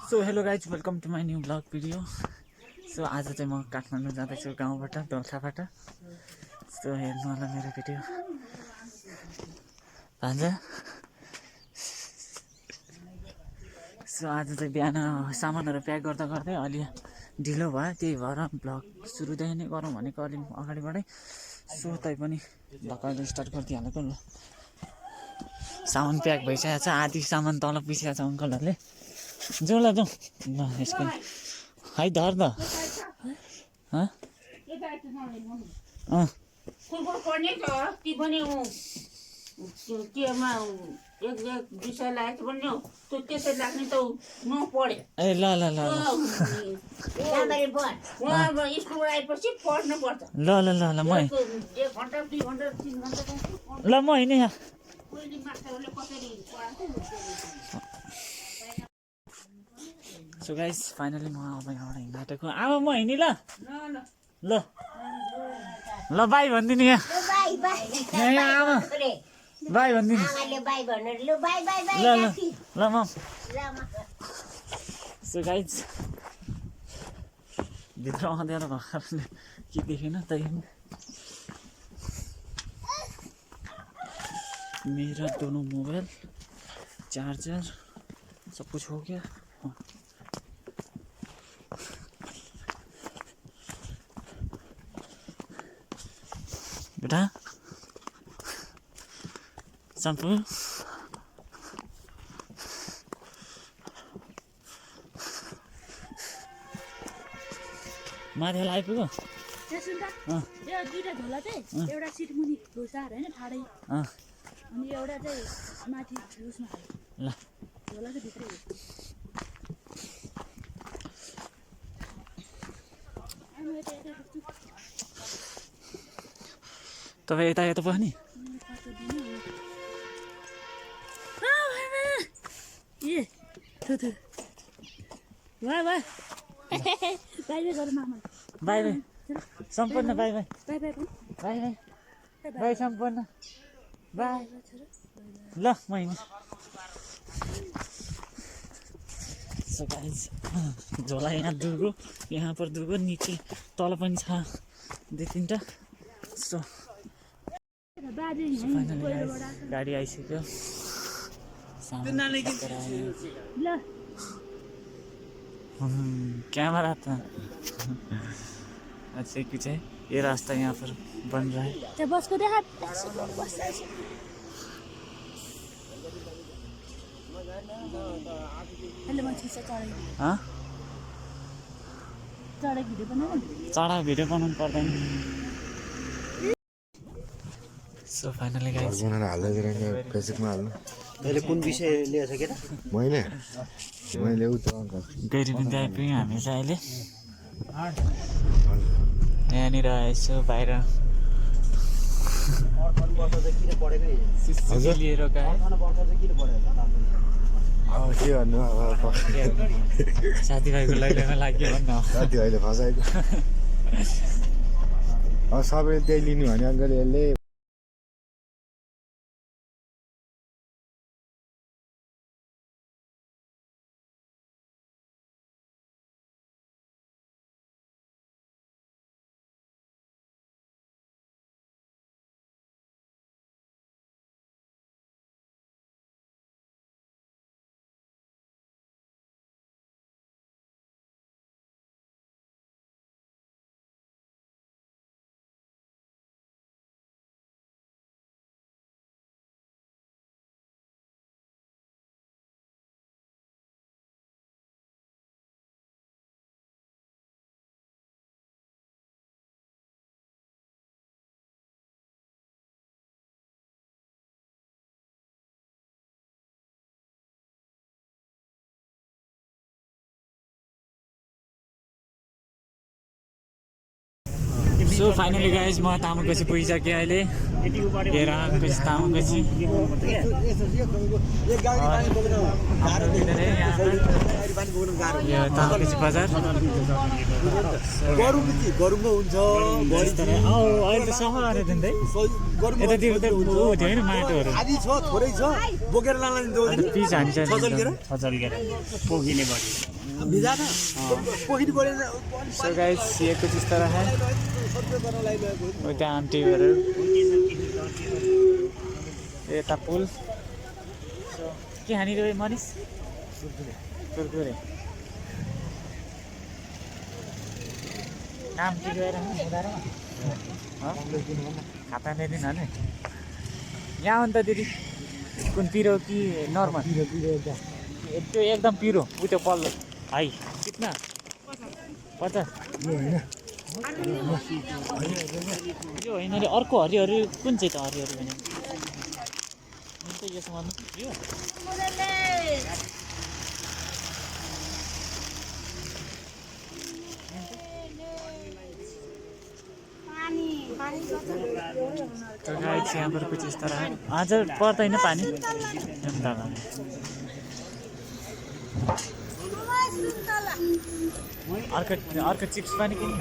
So hello guys welcome to my new blog video. So आज चाहिँ म काठमाडौँ जाँदैछु गाउँबाट दोलखाबाट। सो हेर्नु होला मेरो भिडियो भान्जा। सो आज चाहिँ बिहान सामानहरू प्याक गर्दा गर्दै अलि ढिलो भयो, त्यही भएर ब्लग सुरुदेखि नै गरौँ भनेको अलि अगाडिबाटै। सो तैपनि भर्खरले स्टार्ट गरिदिइहालेको ल। सामान प्याक भइसकेको छ, आधी सामान तल पिसेको छ अङ्कलहरूले। जाउँ ल जाउँ ल यसको है धर त ए ल ल ल ल म हिँडेँ यहाँ। सो गाइस फाइनली म अब यहाँबाट हिँड्दाटेको आमा म हिँडेँ ल ल ल बाई भनिदिनु यहाँ आमा बाई भनिदिनु ल ल ल म। सो गाइस भित्र आउँदैन भर्खरले के देखेन तै मेरा दोनों मोबाइल चार्जर सब कुछ हो गया। बेटा शैम्पू माथि आइपुग्यो। दुईटा झोला चाहिँ एउटा सिट मुनि घुसाएर हैन ठाडै अनि एउटा चाहिँ माथि उसमा हाल्यो ल झोला चाहिँ भित्रै हो। तपाईँ यता यता पनि ए थु थु वाह वाह बाई बाई गरौँ मामा बाई बाई सम्पूर्ण by by by by by by by सम्पूर्ण बाई ल म हिँड्छु। सो गाइस झोला यहाँ दुगो यहाँ पर दुगो नीचे तल पनि छ दुई तिनवटा। सो फाइनली गाइस गाडी आइसक्यो। कैमरा था अच्छे कुछ है। ये रास्ता यहाँ पर बन रहा है। बस को देखा हाँ चढा भिडियो बनाउनु पर्दैन। सो फाइनली गाइस फेसबुकमा हाल्नु। मैले कुन विषय लिएछ के मैले गैरी बिन्दी आइपुग्यौँ हामी चाहिँ अहिले। यहाँनिर यसो बाहिर लिएर गए के भन्नु साथीभाइको लैजान लाग्यो भन्नु साथीभाइले फसाएको अब सबैले त्यही लिनु भने अङ्कल यसले सो फाइनली गाइस म तामाङगछी पुगिसकेँ अहिले। हेर आएपछि तामाङगछी पानी बोक्नु गाह्रो यो तालपिच बजार गरुङको हुन्छ अहिले त सहर आएर दिँदै यतातिर त ऊ थियो होइन माटोहरू आदि छ थोरै छ बोकेर लान पिच हान्छ छचल्केर पोखिने बढी भिजा न पोखिनु परेन सो गाइस ये कुछ इस तरह है वो त्या आंटीहरू यता पुल सो के हानिरह्यो मनिस कुरकुरे काम के गएर खाता ल्याइदिनु भने यहाँ अन्त दिदी कुन पिरो कि नर्मल त्यो एकदम पिरो उ त्यो पल्लो हाई कितना 50 यो होइन अरे अर्को हरियो कुन चाहिँ त हरियो भने यसो भन्नु यो तो गाइस यहाँ पर कुछ इस तरह है आज पर्दैन पानी अर्को चिप्स पनि किन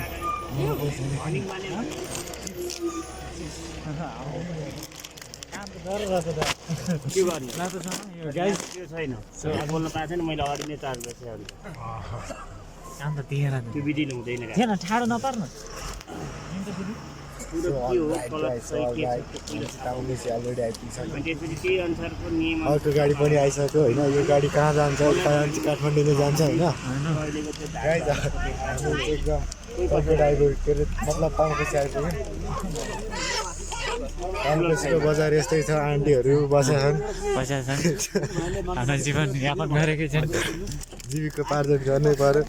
के गर्ने गाइस त्यो छैन बोल्न पाएको छैन मैले अगाडि नै चार्ज गरेँ काम त दिएर त्यो विधि हुँदैन थिएन ठाडो नपार्नु त्यही अनुसारको नियम अर्को गाडी पनि आइसक्यो होइन यो गाडी कहाँ जान्छ काठमाडौँ जान्छ होइन एकदम अर्को ड्राइभर के अरे मतलब पाउँपछि आइपुग्यो पाउँपछिको बजार यस्तै छ आन्टीहरू बसेका छन् हाम्रो जीवन यापन गरेकै छन् जीविकोपार्जन गर्नै पर्यो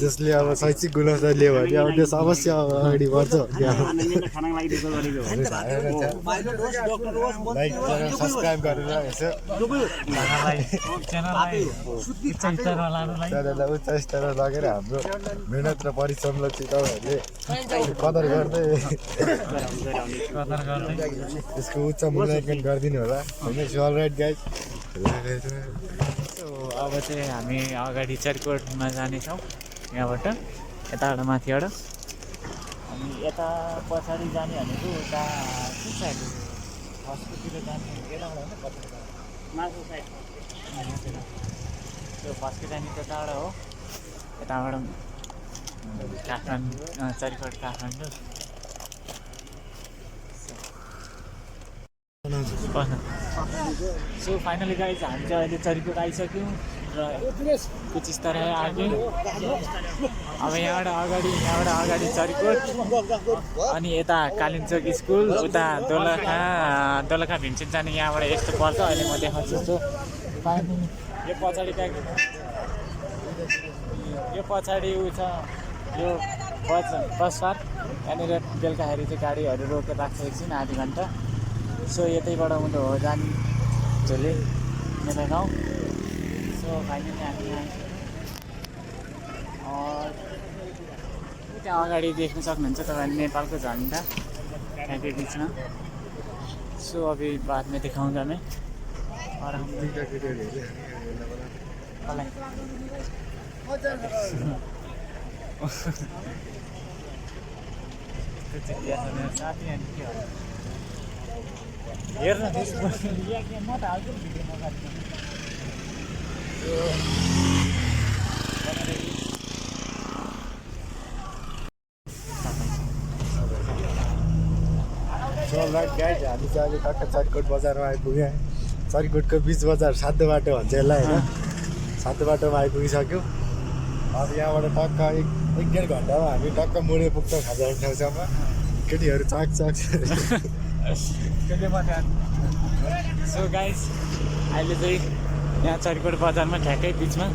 जसले अब शैक्षिक गुणस्तर लियो भने अब त्यो अवश्य अब अगाडि बढ्छ लाइक सब्सक्राइब गरेर यसो च्यानललाई उच्च स्तरमा लगेर हाम्रो मेहनत र परिश्रमलाई चाहिँ तपाईँहरूले कदर गर्दै यसको उच्च मूल्याङ्कन गरिदिनु होला होइन अल राइट गाइज अब चाहिँ हामी अगाडि चर्कोटमा जानेछौँ यहाँबाट यताबाट माथिबाट अनि यता पछाडि जाने भनेको उता कुन साइड हस्पिटलतिर जाने यताबाट होइन मासु साइड त्यो फस्के जाने त्यताबाट हो यताबाट Kathmandu Charkot Kathmandu so finally guys हामी चाहिँ अहिले चर्कोट आइसक्यौँ र कुछ इस तरह आगे अब यहाँबाट अगाडि चर्कोट अनि यता कालिम्पोङ स्कुल उता दोलखा भीमसेन जाने यहाँबाट यस्तो पर्छ अहिले म देखाउँछु जस्तो यो पछाडि ऊ छ यो बस पार्क यहाँनिर बेलुकाखेरि चाहिँ गाडीहरू रोकेर राख्छ एकछिन आधी घन्टा सो यतैबाट उँधो हो जाने झोले मेरा गाउँ सो फाइनली हामी आइसक्यौँ त्यहाँ अगाडि देख्न सक्नुहुन्छ तपाईँले नेपालको झन्डा त्यहाँको बिचमा सो अभी बाद में दिखाऊंगा मैं और हम साथी हेर्न म त हाल्छु भिडियोमा राइट गाइड हामी चाहिँ अहिले टक्क चर्कोट बजारमा आइपुग्यौँ चर्कोटको बिच बजार सातो बाटो भन्छ यसलाई होइन सातो बाटोमा आइपुगिसक्यौँ अब यहाँबाट टक्क एक डेढ घन्टामा हामी टक्क मुडे पुग्छौँ खाजा ठाउँसम्म केटीहरू चाक सो गाइस अहिले चाहिँ यहाँ चर्कोट बजारमा ठ्याक्कै बिचमा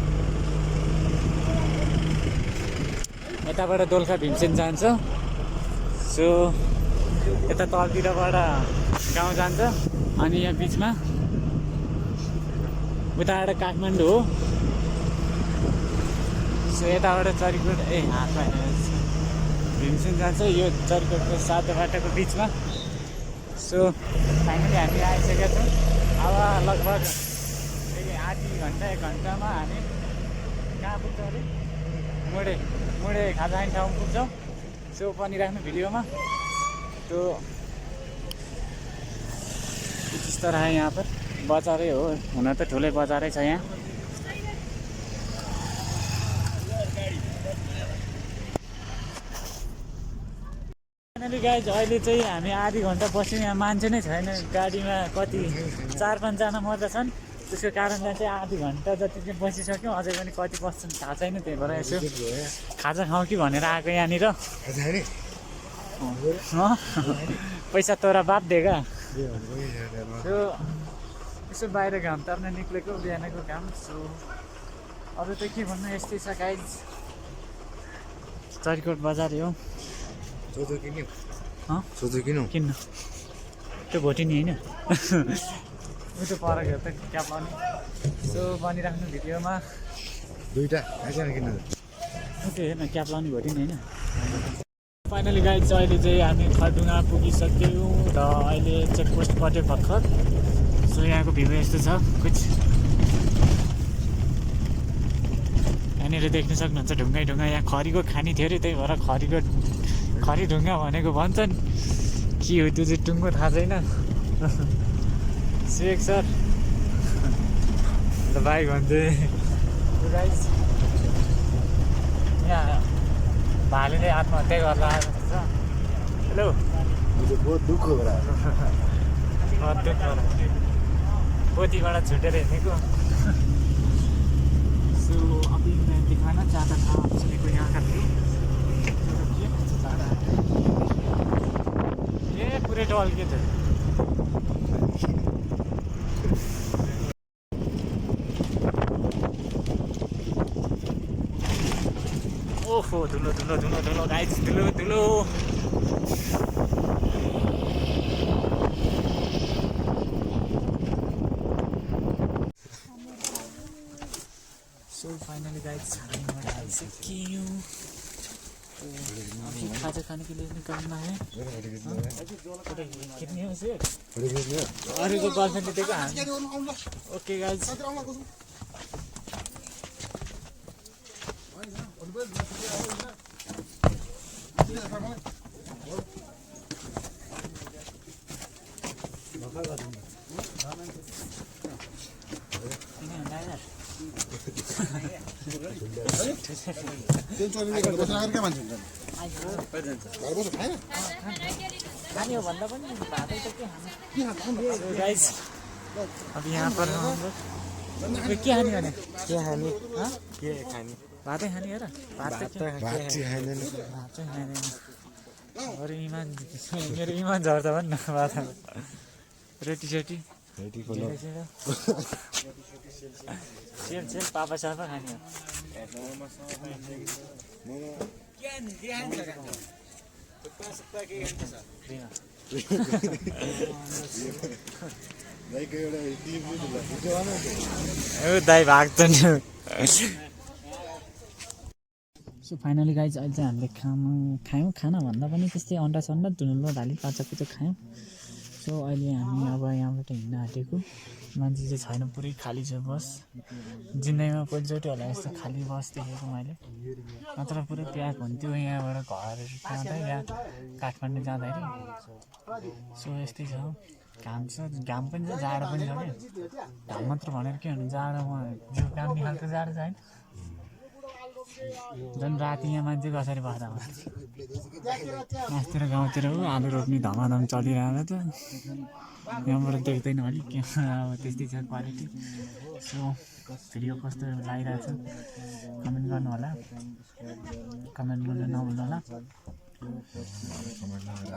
यताबाट दोलखा भीमसेन जान्छ सो यता तलतिरबाट गाउँ जान्छ अनि यहाँ बिचमा उताबाट काठमाडौँ हो सो यताबाट चर्कोट हातमा भीमसेन जान्छ यो चर्कोटको सातो बाटोको बिचमा सो फाइनली हामी आइसकेका छौँ अब लगभग आधी घन्टा 1 घन्टामा हामी कहाँ पुग्छ अरे मुडे खाजा खाने ठाउँ पुग्छौँ सो पनि राख्नु भिडियोमा तो इस तरह है यहाँ पर बजारै हो हुन त ठुलै बजारै छ यहाँ फाइनली गाइज अहिले चाहिँ हामी आधी घन्टा बस्यौँ यहाँ मान्छे नै छैन गाडीमा कति 4-5 जना मात्र छन् त्यसको कारणले चाहिँ आधी घन्टा जति चाहिँ बसिसक्यौँ अझै पनि कति बस्छन् थाहा छैन त्यही भएर यसो खाजा खाउँ कि भनेर आएको यहाँनिर पैसा तोरा बाप दिएका त्यो यसो बाहिर घाम तार्न निक्लेको बिहानको घाम सो अरू त के भन्नु यस्तै छ गाइज चरिकोट बजार हो किन्न त्यो भोटिनी होइन उतो पर गयो त क्याप लाउने सो बनिराख्नु भिडियोमा दुईटा किन त्यो हेर्न क्याप लाउने भोटिनी होइन फाइनली गाइज अहिले चाहिँ हामी खरडुङ्गा पुगिसक्यौँ र अहिले चेकपोस्ट पट्यो भर्खर सो यहाँको भ्यू यस्तो छ कुछ यहाँनिर देख्न सक्नुहुन्छ ढुङ्गै ढुङ्गा यहाँ खरीको खानी थियो अरे त्यही भएर खरी ढुङ्गा भनेको भन्छन् के हो त्यो चाहिँ टुङ्गो थाहा छैन सेक सर ल भाइ भन्थे गाइज यहाँ भालेले आत्महत्या गर्ला जस्तो छ हेलो बहुत दुःख हो पोतीबाट छुटेर हिँडेको सो अभी मैं दिखाना चाहता था आप सभी को यहाँ का व्यू ये पूरे टॉल के थे ओहो धुलो गाइस धुलो सो फाइनली गाइस हामी आइसक्यौँ अभी खाजा खाने के लिए निकलना है कितनी है उसे अरे तो गर्लफ्रेन्डले दिएको हामी ओके गाइस खाने हो भन्दा पनि भातै त के खाने गाइस अब यहाँ पर हम लोग के खाने भने के खाने भातै खाने हो र भात चाहिँ खाँदैन अरू इमान मेरो इमान झर्छ भन् न भात रोटी सेल पापा सापा खाने हो दाइ भाग्छ नि सो फाइनली गाइज अहिले चाहिँ हामीले खायौँ खाना भन्दा पनि त्यस्तै अन्डा सन्डा धुलो धाली पाचक खायौँ सो अहिले हामी अब यहाँबाट हिँड्न आँटेको मान्छे चाहिँ छैन पुरै खाली छ बस जिन्दगीमा पहिलोचोटि होला यस्तो खाली बस देखेको मैले नत्र पुरै प्याक हुन्थ्यो यहाँबाट घर जाँदा या काठमाडौँ जाँदाखेरि सो यस्तै छ घाम छ घाम पनि छ जाडो पनि छ क्या घाम मात्र भनेर के भन्नु जाडोमा जिउ काम निकाल्छ जाडो छ होइन झन् राति यहाँ मान्छे कसरी बस्दा मासतिर गाउँतिर हो आलु रोप्ने धमाधम चलिरहेको त यहाँबाट देख्दैन अलिक अब त्यस्तै छ क्वालिटी सो भिडियो कस्तो लागिरहेको छ कमेन्ट गर्नु होला कमेन्ट गर्नु नभुल्नु होला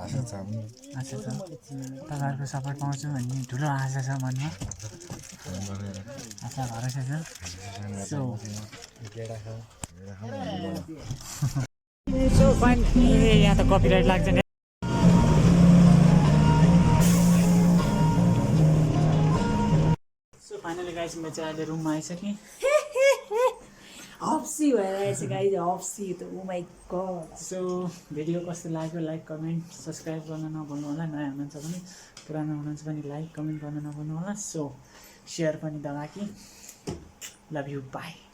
आशा छ तपाईँहरूको सपोर्ट पाउँछु भन्ने ठुलो आशा छ मनमा आशा भरोसा छ सो फाइन यहाँ त कपिराइट लाग्छ नि सो फाइनली गाइस म चाहिँ अहिले रुममा आइसकेँ हप्सी भइरहेछ गाइस हप्सी त ओ माइ गॉड सो भिडियो कस्तो लाग्यो लाइक कमेन्ट सब्सक्राइब गर्न नभुल्नु होला नयाँ हुनुहुन्छ भने पुरानो हुनुहुन्छ भने लाइक कमेन्ट गर्न नभुल्नु होला सो सेयर पनि दबाकी लभ यु बाई